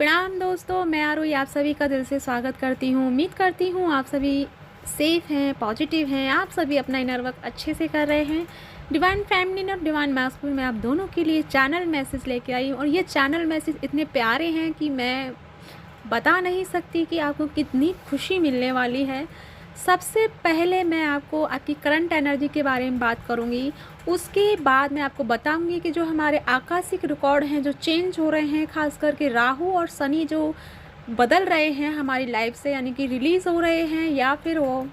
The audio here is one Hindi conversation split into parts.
प्रणाम दोस्तों, मैं आरुई आप सभी का दिल से स्वागत करती हूँ। उम्मीद करती हूँ आप सभी सेफ़ हैं, पॉजिटिव हैं, आप सभी अपना इनर वर्क अच्छे से कर रहे हैं। डिवाइन फेमिनिन और डिवाइन मैस्कुलिन में आप दोनों के लिए चैनल मैसेज लेके आई हूँ और ये चैनल मैसेज इतने प्यारे हैं कि मैं बता नहीं सकती कि आपको कितनी खुशी मिलने वाली है। सबसे पहले मैं आपको आपकी करंट एनर्जी के बारे में बात करूँगी, उसके बाद मैं आपको बताऊँगी कि जो हमारे आकाशिक रिकॉर्ड हैं, जो चेंज हो रहे हैं, ख़ास करके राहु और शनि जो बदल रहे हैं हमारी लाइफ से, यानी कि रिलीज़ हो रहे हैं या फिर वो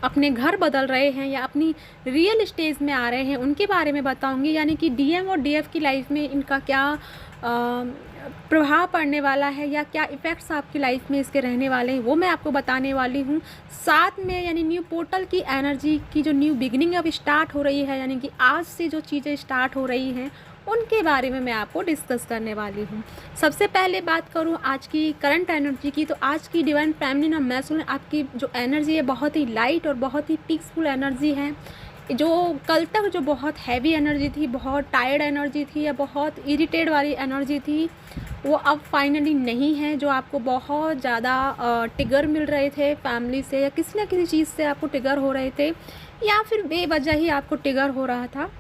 अपने घर बदल रहे हैं या अपनी रियल स्टेज में आ रहे हैं, उनके बारे में बताऊंगी। यानी कि डीएम और डीएफ की लाइफ में इनका क्या प्रभाव पड़ने वाला है या क्या इफ़ेक्ट्स आपकी लाइफ में इसके रहने वाले हैं, वो मैं आपको बताने वाली हूँ। साथ में यानी न्यू पोर्टल की एनर्जी की जो न्यू बिगिनिंग अब स्टार्ट हो रही है, यानी कि आज से जो चीज़ें स्टार्ट हो रही हैं, उनके बारे में मैं आपको डिस्कस करने वाली हूँ। सबसे पहले बात करूँ आज की करंट एनर्जी की, तो आज की डिवाइन फेमिनिन और मैस्कुलिन आपकी जो एनर्जी है बहुत ही लाइट और बहुत ही पीसफुल एनर्जी है। जो कल तक जो बहुत हैवी एनर्जी थी, बहुत टायर्ड एनर्जी थी या बहुत इरिटेट वाली एनर्जी थी, वो अब फाइनली नहीं है। जो आपको बहुत ज़्यादा ट्रिगर मिल रहे थे फैमिली से या किसी न किसी चीज़ से आपको ट्रिगर हो रहे थे या फिर बेवजह ही आपको ट्रिगर हो रहा था,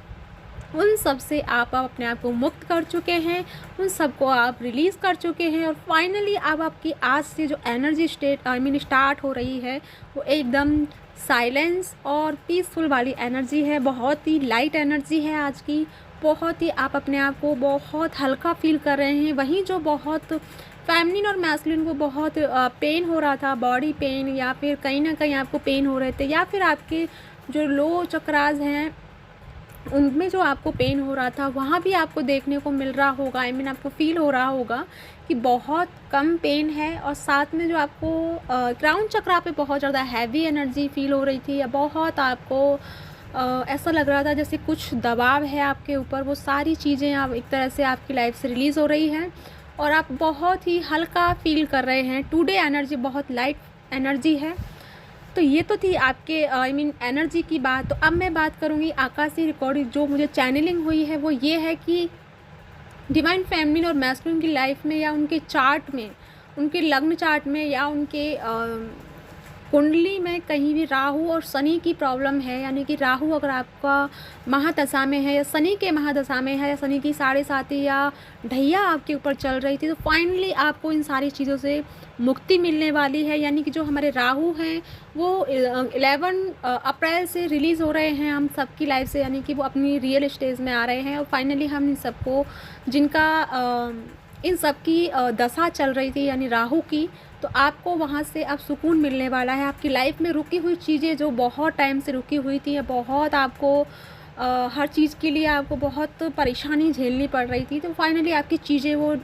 उन सब से आप अपने आप को मुक्त कर चुके हैं, उन सब को आप रिलीज़ कर चुके हैं और फाइनली अब आपकी आज से जो एनर्जी स्टार्ट हो रही है, वो एकदम साइलेंस और पीसफुल वाली एनर्जी है। बहुत ही लाइट एनर्जी है आज की, बहुत ही आप अपने आप को बहुत हल्का फील कर रहे हैं। वहीं जो बहुत फेमिनिन और मैस्कुलिन को बहुत पेन हो रहा था, बॉडी पेन या फिर कहीं ना कहीं आपको पेन हो रहे थे या फिर आपके जो लो चक्रास हैं उनमें जो आपको पेन हो रहा था, वहाँ भी आपको देखने को मिल रहा होगा, आपको फील हो रहा होगा कि बहुत कम पेन है। और साथ में जो आपको क्राउन चक्रा पे बहुत ज़्यादा हैवी एनर्जी फील हो रही थी या बहुत आपको ऐसा लग रहा था जैसे कुछ दबाव है आपके ऊपर, वो सारी चीज़ें अब एक तरह से आपकी लाइफ से रिलीज़ हो रही हैं और आप बहुत ही हल्का फील कर रहे हैं। टुडे एनर्जी बहुत लाइट एनर्जी है। तो ये तो थी आपके एनर्जी की बात। तो अब मैं बात करूँगी आकाशीय रिकॉर्ड जो मुझे चैनलिंग हुई है, वो ये है कि डिवाइन फेमिनिन और मैस्कुलिन की लाइफ में या उनके चार्ट में, उनके लग्न चार्ट में या उनके कुंडली में कहीं भी राहु और शनि की प्रॉब्लम है, यानी कि राहु अगर आपका महादशा में है या शनि के महादशा में है या शनि की 7.5 या ढैया आपके ऊपर चल रही थी, तो फाइनली आपको इन सारी चीज़ों से मुक्ति मिलने वाली है। यानी कि जो हमारे राहु हैं वो 11 अप्रैल से रिलीज़ हो रहे हैं हम सबकी लाइफ से, यानी कि वो अपनी रियल स्टेज में आ रहे हैं और फाइनली हम इन सबको जिनका इन सब की दशा चल रही थी यानी राहु की, तो आपको वहाँ से अब सुकून मिलने वाला है। आपकी लाइफ में रुकी हुई चीज़ें जो बहुत टाइम से रुकी हुई थी या बहुत आपको हर चीज़ के लिए आपको बहुत परेशानी झेलनी पड़ रही थी, तो फाइनली आपकी चीज़ें वो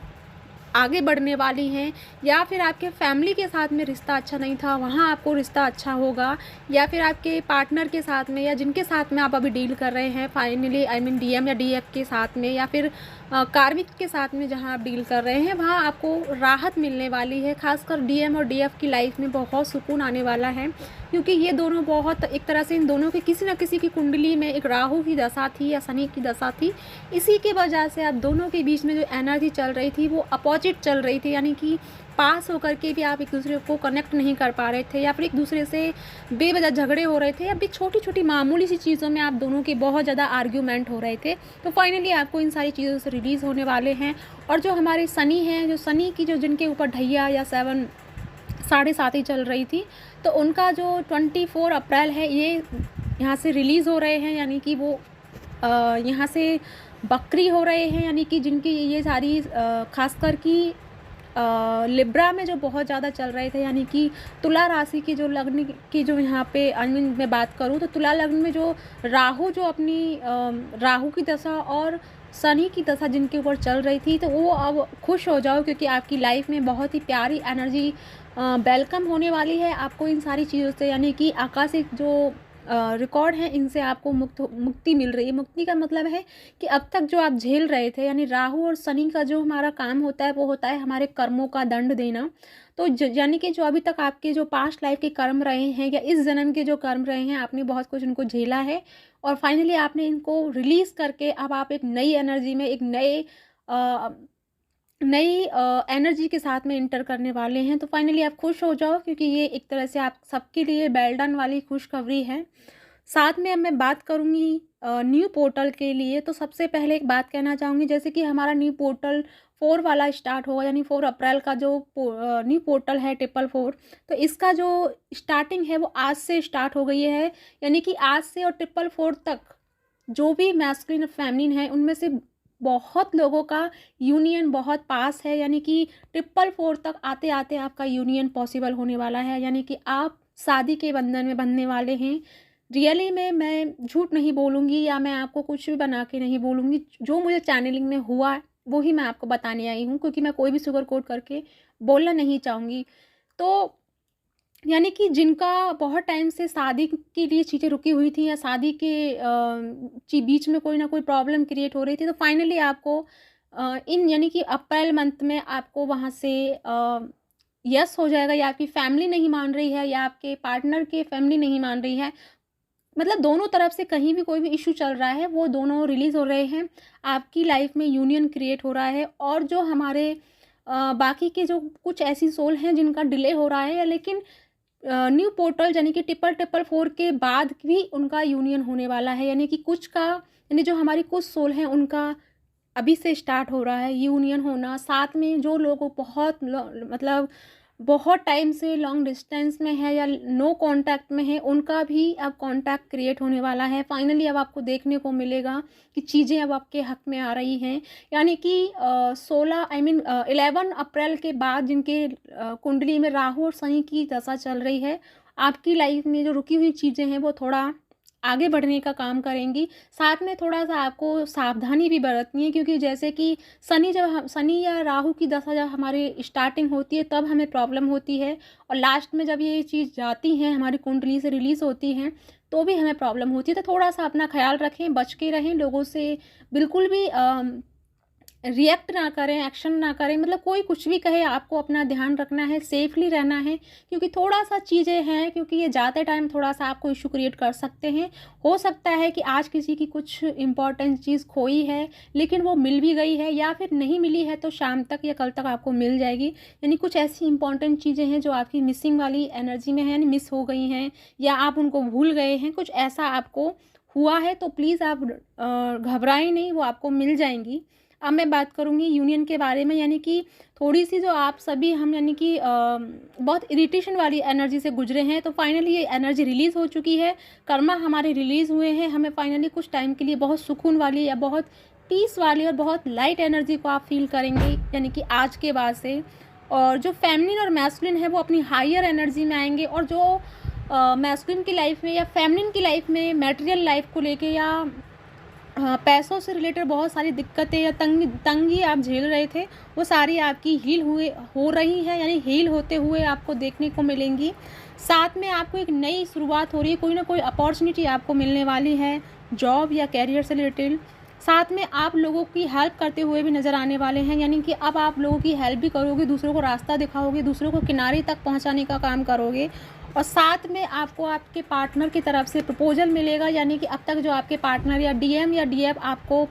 आगे बढ़ने वाली हैं। या फिर आपके फैमिली के साथ में रिश्ता अच्छा नहीं था, वहाँ आपको रिश्ता अच्छा होगा, या फिर आपके पार्टनर के साथ में या जिनके साथ में आप अभी डील कर रहे हैं फाइनली डीएम या डीएफ के साथ में या फिर कार्मिक के साथ में जहाँ आप डील कर रहे हैं, वहाँ आपको राहत मिलने वाली है। खासकर डीएम और डीएफ की लाइफ में बहुत सुकून आने वाला है, क्योंकि ये दोनों बहुत एक तरह से इन दोनों के किसी न किसी की कुंडली में एक राहु की दशा थी या शनि की दशा थी। इसी के वजह से आप दोनों के बीच में जो एनर्जी चल रही थी वो अपोजिट चल रही थी, यानी कि पास होकर के भी आप एक दूसरे को कनेक्ट नहीं कर पा रहे थे या फिर एक दूसरे से बेवजह झगड़े हो रहे थे या फिर छोटी छोटी मामूली सी चीज़ों में आप दोनों के बहुत ज़्यादा आर्ग्यूमेंट हो रहे थे। तो फाइनली आपको इन सारी चीज़ों से रिलीज़ होने वाले हैं। और जो हमारे शनि हैं, जो शनि की जो जिनके ऊपर ढैया या 7.5 ही चल रही थी, तो उनका जो 24 अप्रैल है ये यहाँ से रिलीज़ हो रहे हैं, यानी कि वो यहाँ से बकरी हो रहे हैं, यानी कि जिनकी ये सारी खासकर की लिब्रा में जो बहुत ज़्यादा चल रहे थे, यानी कि तुला राशि की जो लग्न की जो यहाँ पे मैं बात करूँ तो तुला लग्न में जो राहु जो अपनी राहु की दशा और शनि की दशा जिनके ऊपर चल रही थी, तो वो अब खुश हो जाओ, क्योंकि आपकी लाइफ में बहुत ही प्यारी एनर्जी वेलकम होने वाली है आपको इन सारी चीज़ों से। यानी कि आकाशिक जो रिकॉर्ड हैं इनसे आपको मुक्ति मिल रही है। मुक्ति का मतलब है कि अब तक जो आप झेल रहे थे, यानी राहु और शनि का जो हमारा काम होता है वो होता है हमारे कर्मों का दंड देना। तो यानी कि जो अभी तक आपके जो पास्ट लाइफ के कर्म रहे हैं या इस जन्म के जो कर्म रहे हैं, आपने बहुत कुछ उनको झेला है और फाइनली आपने इनको रिलीज़ करके अब आप एक नई एनर्जी में एक नए नई एनर्जी के साथ में इंटर करने वाले हैं। तो फाइनली आप खुश हो जाओ, क्योंकि ये एक तरह से आप सबके लिए वेल डन वाली खुशखबरी है। साथ में अब मैं बात करूँगी न्यू पोर्टल के लिए। तो सबसे पहले एक बात कहना चाहूँगी, जैसे कि हमारा न्यू पोर्टल 4 वाला स्टार्ट होगा, यानी 4 अप्रैल का जो न्यू पोर्टल है 444, तो इसका जो स्टार्टिंग है वो आज से स्टार्ट हो गई है। यानी कि आज से और 444 तक जो भी मैस्कुलिन और फेमिनिन है उनमें से बहुत लोगों का यूनियन बहुत पास है। यानी कि 444 तक आते आते आपका यूनियन पॉसिबल होने वाला है। यानी कि आप शादी के बंधन में बंधने वाले हैं। रियली में मैं झूठ नहीं बोलूँगी या मैं आपको कुछ भी बना के नहीं बोलूँगी, जो मुझे चैनलिंग में हुआ वो ही मैं आपको बताने आई हूँ, क्योंकि मैं कोई भी शुगर कोट करके बोलना नहीं चाहूँगी। तो यानी कि जिनका बहुत टाइम से शादी के लिए चीज़ें रुकी हुई थी या शादी के बीच में कोई ना कोई प्रॉब्लम क्रिएट हो रही थी, तो फाइनली आपको इन यानी कि अप्रैल मंथ में आपको वहाँ से यस हो जाएगा, या आपकी फैमिली नहीं मान रही है या आपके पार्टनर के फैमिली नहीं मान रही है, मतलब दोनों तरफ से कहीं भी कोई भी इशू चल रहा है वो दोनों रिलीज़ हो रहे हैं। आपकी लाइफ में यूनियन क्रिएट हो रहा है। और जो हमारे बाकी के जो कुछ ऐसी सोल हैं जिनका डिले हो रहा है, या लेकिन न्यू पोर्टल यानी कि 444 के बाद भी उनका यूनियन होने वाला है। यानी कि कुछ का, यानी जो हमारी कुछ सोल हैं उनका अभी से स्टार्ट हो रहा है यूनियन होना। साथ में जो लोग बहुत मतलब बहुत टाइम से लॉन्ग डिस्टेंस में है या नो कांटेक्ट में है, उनका भी अब कांटेक्ट क्रिएट होने वाला है। फाइनली अब आपको देखने को मिलेगा कि चीज़ें अब आपके हक में आ रही हैं। यानी कि 11 अप्रैल के बाद जिनके कुंडली में राहु और शनि की दशा चल रही है, आपकी लाइफ में जो रुकी हुई चीज़ें हैं वो थोड़ा आगे बढ़ने का काम करेंगी। साथ में थोड़ा-सा आपको सावधानी भी बरतनी है, क्योंकि जैसे कि शनि या राहु की दशा जब हमारी स्टार्टिंग होती है तब हमें प्रॉब्लम होती है, और लास्ट में जब ये चीज़ जाती हैं हमारी कुंडली से रिलीज़ होती हैं तो भी हमें प्रॉब्लम होती है। तो थोड़ा-सा अपना ख़्याल रखें, बच के रहें, लोगों से बिल्कुल भी रिएक्ट ना करें, एक्शन ना करें। मतलब कोई कुछ भी कहे, आपको अपना ध्यान रखना है, सेफली रहना है, क्योंकि थोड़ा-सा चीज़ें हैं, क्योंकि ये जाते टाइम थोड़ा-सा आपको इशू क्रिएट कर सकते हैं। हो सकता है कि आज किसी की कुछ इम्पोर्टेंट चीज़ खोई है लेकिन वो मिल भी गई है, या फिर नहीं मिली है तो शाम तक या कल तक आपको मिल जाएगी। यानी कुछ ऐसी इंपॉर्टेंट चीज़ें हैं जो आपकी मिसिंग वाली एनर्जी में है, यानी मिस हो गई हैं या आप उनको भूल गए हैं, कुछ ऐसा आपको हुआ है, तो प्लीज़ आप घबराएँ नहीं, वो आपको मिल जाएँगी। अब मैं बात करूँगी यूनियन के बारे में। यानी कि थोड़ी-सी जो आप सभी हम यानी कि बहुत इरिटेशन वाली एनर्जी से गुजरे हैं, तो फाइनली ये एनर्जी रिलीज़ हो चुकी है। कर्मा हमारे रिलीज़ हुए हैं। हमें फाइनली कुछ टाइम के लिए बहुत सुकून वाली या बहुत पीस वाली और बहुत लाइट एनर्जी को आप फ़ील करेंगे, यानी कि आज के बाद से। और जो फेमिनिन और मैस्कुलिन है वो अपनी हायर एनर्जी में आएँगे, और जो मैस्कुलिन की लाइफ में या फेमिनिन की लाइफ में मटेरियल लाइफ को लेके या पैसों से रिलेटेड बहुत सारी दिक्कतें या तंगी आप झेल रहे थे, वो सारी आपकी हो रही है, यानी हील होते हुए आपको देखने को मिलेंगी। साथ में आपको एक नई शुरुआत हो रही है, कोई ना कोई अपॉर्चुनिटी आपको मिलने वाली है जॉब या कैरियर से रिलेटेड। साथ में आप लोगों की हेल्प करते हुए भी नज़र आने वाले हैं, यानी कि अब आप लोगों की हेल्प भी करोगे, दूसरों को रास्ता दिखाओगे, दूसरों को किनारे तक पहुंचाने का काम करोगे। और साथ में आपको आपके पार्टनर की तरफ से प्रपोजल मिलेगा, यानी कि अब तक जो आपके पार्टनर या डीएम या डीएफ आपको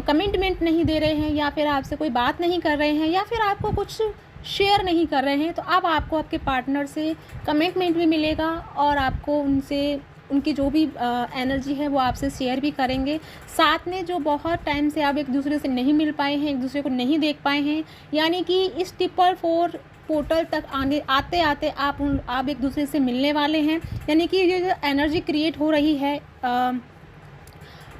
कमिटमेंट नहीं दे रहे हैं, या फिर आपसे कोई बात नहीं कर रहे हैं, या फिर आपको कुछ शेयर नहीं कर रहे हैं, तो अब आपको आपके पार्टनर से कमिटमेंट भी मिलेगा, और आपको उनसे उनकी जो भी एनर्जी है वो आपसे शेयर भी करेंगे। साथ में जो बहुत टाइम से आप एक दूसरे से नहीं मिल पाए हैं, एक दूसरे को नहीं देख पाए हैं, यानी कि इस 444 पोर्टल तक आते आते आप एक दूसरे से मिलने वाले हैं। यानी कि ये जो एनर्जी क्रिएट हो रही है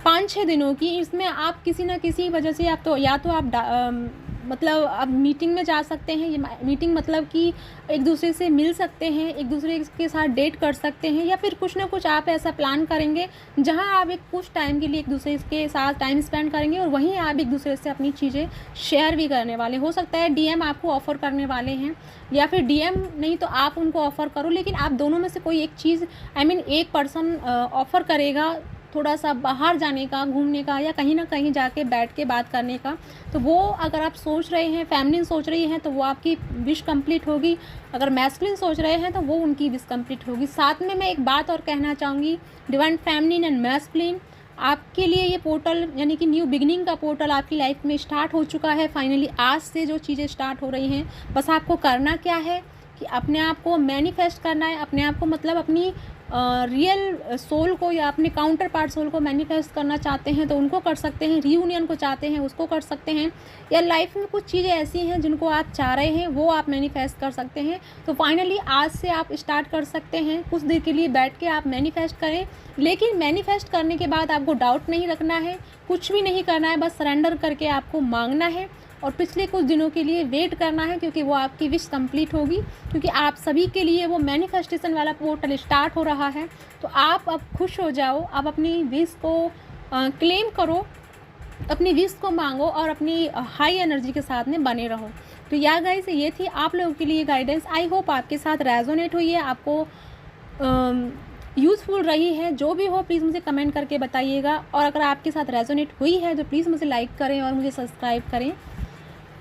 5-6 दिनों की, इसमें आप किसी न किसी वजह से आप तो या तो आप मतलब अब मीटिंग में जा सकते हैं। ये मीटिंग मतलब कि एक दूसरे से मिल सकते हैं, एक दूसरे के साथ डेट कर सकते हैं, या फिर कुछ ना कुछ आप ऐसा प्लान करेंगे जहां आप एक कुछ टाइम के लिए एक दूसरे के साथ टाइम स्पेंड करेंगे, और वहीं आप एक दूसरे से अपनी चीज़ें शेयर भी करने वाले। हो सकता है डीएम आपको ऑफ़र करने वाले हैं, या फिर डीएम नहीं तो आप उनको ऑफ़र करो, लेकिन आप दोनों में से कोई एक चीज़ एक पर्सन ऑफ़र करेगा थोड़ा सा बाहर जाने का, घूमने का, या कहीं ना कहीं जाके बैठ के बात करने का। तो वो अगर आप सोच रहे हैं, फेमिनिन सोच रही हैं, तो वो आपकी विश कंप्लीट होगी। अगर मैस्कुलिन सोच रहे हैं तो वो उनकी विश कंप्लीट होगी। साथ में मैं एक बात और कहना चाहूँगी, डिवाइन फेमिनिन एंड मैस्कुलिन, आपके लिए ये पोर्टल यानी कि न्यू बिगनिंग का पोर्टल आपकी लाइफ में स्टार्ट हो चुका है। फाइनली आज से जो चीज़ें स्टार्ट हो रही हैं, बस आपको करना क्या है कि अपने आप को मैनिफेस्ट करना है, अपने आप को मतलब अपनी रियल सोल को या अपने काउंटर पार्ट सोल को मैनिफेस्ट करना चाहते हैं तो उनको कर सकते हैं, रीयूनियन को चाहते हैं उसको कर सकते हैं, या लाइफ में कुछ चीज़ें ऐसी हैं जिनको आप चाह रहे हैं वो आप मैनिफेस्ट कर सकते हैं। तो फाइनली आज से आप स्टार्ट कर सकते हैं। कुछ देर के लिए बैठ के आप मैनिफेस्ट करें, लेकिन मैनिफेस्ट करने के बाद आपको डाउट नहीं रखना है, कुछ भी नहीं करना है, बस सरेंडर करके आपको मांगना है और पिछले कुछ दिनों के लिए वेट करना है, क्योंकि वो आपकी विश कंप्लीट होगी, क्योंकि आप सभी के लिए वो मैनिफेस्टेशन वाला पोर्टल स्टार्ट हो रहा है। तो आप अब खुश हो जाओ, आप अपनी विश को क्लेम करो, अपनी विश को मांगो और अपनी हाई एनर्जी के साथ में बने रहो। तो या गाइस, ये थी आप लोगों के लिए गाइडेंस। आई होप आपके साथ रेजोनेट हुई है, आपको यूज़फुल रही है। जो भी हो प्लीज़ मुझे कमेंट करके बताइएगा, और अगर आपके साथ रेजोनेट हुई है तो प्लीज़ मुझे लाइक करें और मुझे सब्सक्राइब करें।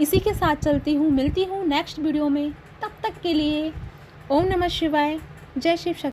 इसी के साथ चलती हूँ, मिलती हूँ नेक्स्ट वीडियो में। तब तक के लिए ओम नमः शिवाय, जय शिव शक्ति।